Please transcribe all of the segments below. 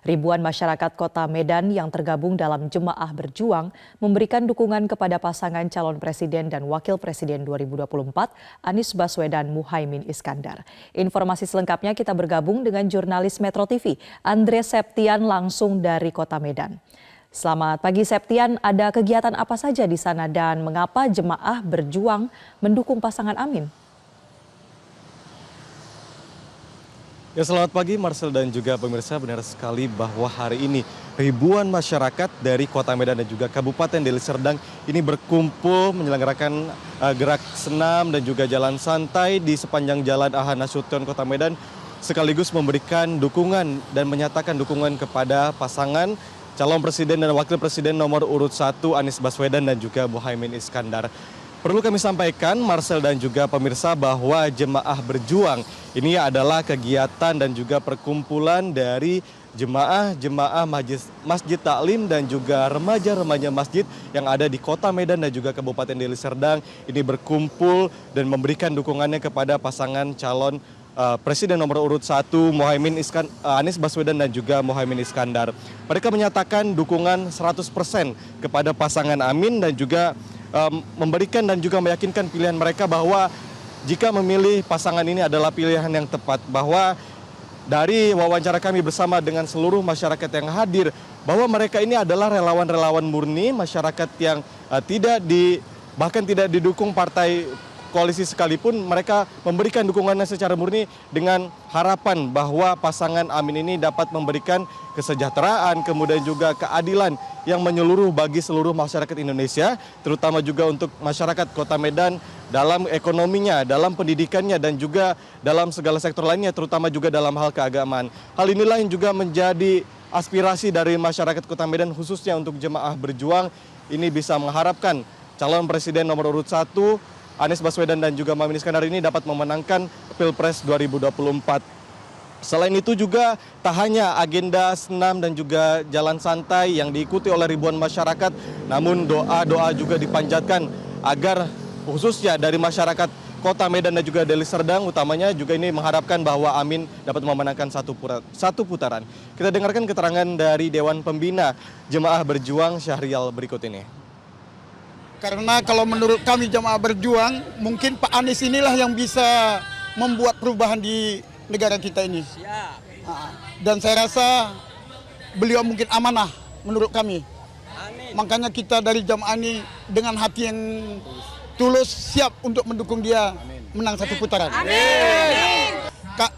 Ribuan masyarakat Kota Medan yang tergabung dalam Jemaah Berjuang memberikan dukungan kepada pasangan calon presiden dan wakil presiden 2024 Anies Baswedan Muhaimin Iskandar. Informasi selengkapnya kita bergabung dengan jurnalis Metro TV Andre Septian langsung dari Kota Medan. Selamat pagi Septian, ada kegiatan apa saja di sana dan mengapa Jemaah Berjuang mendukung pasangan Amin? Ya, selamat pagi Marcel dan juga pemirsa. Benar sekali bahwa hari ini ribuan masyarakat dari Kota Medan dan juga Kabupaten Deli Serdang ini berkumpul menyelenggarakan gerak senam dan juga jalan santai di sepanjang Jalan AH Nasution Kota Medan, sekaligus memberikan dukungan dan menyatakan dukungan kepada pasangan calon presiden dan wakil presiden nomor urut 1 Anies Baswedan dan juga Muhaimin Iskandar. Perlu kami sampaikan, Marcel dan juga pemirsa, bahwa Jemaah Berjuang ini adalah kegiatan dan juga perkumpulan dari jemaah Masjid Taklim dan juga remaja-remaja masjid yang ada di Kota Medan dan juga Kabupaten Deli Serdang ini berkumpul dan memberikan dukungannya kepada pasangan calon Presiden nomor urut 1 Anies Baswedan dan juga Muhaimin Iskandar. Mereka menyatakan dukungan 100% kepada pasangan Amin dan juga memberikan dan juga meyakinkan pilihan mereka bahwa jika memilih pasangan ini adalah pilihan yang tepat. Bahwa dari wawancara kami bersama dengan seluruh masyarakat yang hadir, bahwa mereka ini adalah relawan-relawan murni, masyarakat yang bahkan tidak didukung partai koalisi sekalipun, mereka memberikan dukungannya secara murni dengan harapan bahwa pasangan Amin ini dapat memberikan kesejahteraan, kemudian juga keadilan yang menyeluruh bagi seluruh masyarakat Indonesia, terutama juga untuk masyarakat Kota Medan dalam ekonominya, dalam pendidikannya, dan juga dalam segala sektor lainnya, terutama juga dalam hal keagamaan. Hal inilah yang juga menjadi aspirasi dari masyarakat Kota Medan, khususnya untuk Jemaah Berjuang ini bisa mengharapkan calon presiden nomor urut 1 Anies Baswedan dan juga Muhaimin Iskandar ini dapat memenangkan Pilpres 2024. Selain itu juga tak hanya agenda senam dan juga jalan santai yang diikuti oleh ribuan masyarakat, namun doa-doa juga dipanjatkan agar khususnya dari masyarakat Kota Medan dan juga Deli Serdang utamanya juga ini mengharapkan bahwa Amin dapat memenangkan satu putaran. Kita dengarkan keterangan dari Dewan Pembina Jemaah Berjuang Syahrial berikut ini. Karena kalau menurut kami Jemaah Berjuang, mungkin Pak Anies inilah yang bisa membuat perubahan di negara kita ini. Dan saya rasa beliau mungkin amanah menurut kami. Makanya kita dari Jemaah ini dengan hati yang tulus siap untuk mendukung dia menang satu putaran.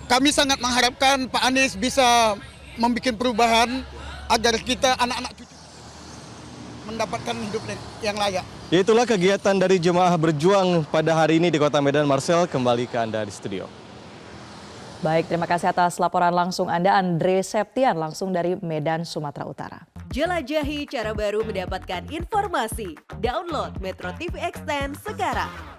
Kami sangat mengharapkan Pak Anies bisa membuat perubahan agar kita anak-anak cucu mendapatkan hidup yang layak. Itulah kegiatan dari Jemaah Berjuang pada hari ini di Kota Medan. Marcel, kembali ke Anda di studio. Baik, terima kasih atas laporan langsung Anda, Andre Septian, langsung dari Medan, Sumatera Utara. Jelajahi cara baru mendapatkan informasi. Download Metro TV Extend sekarang.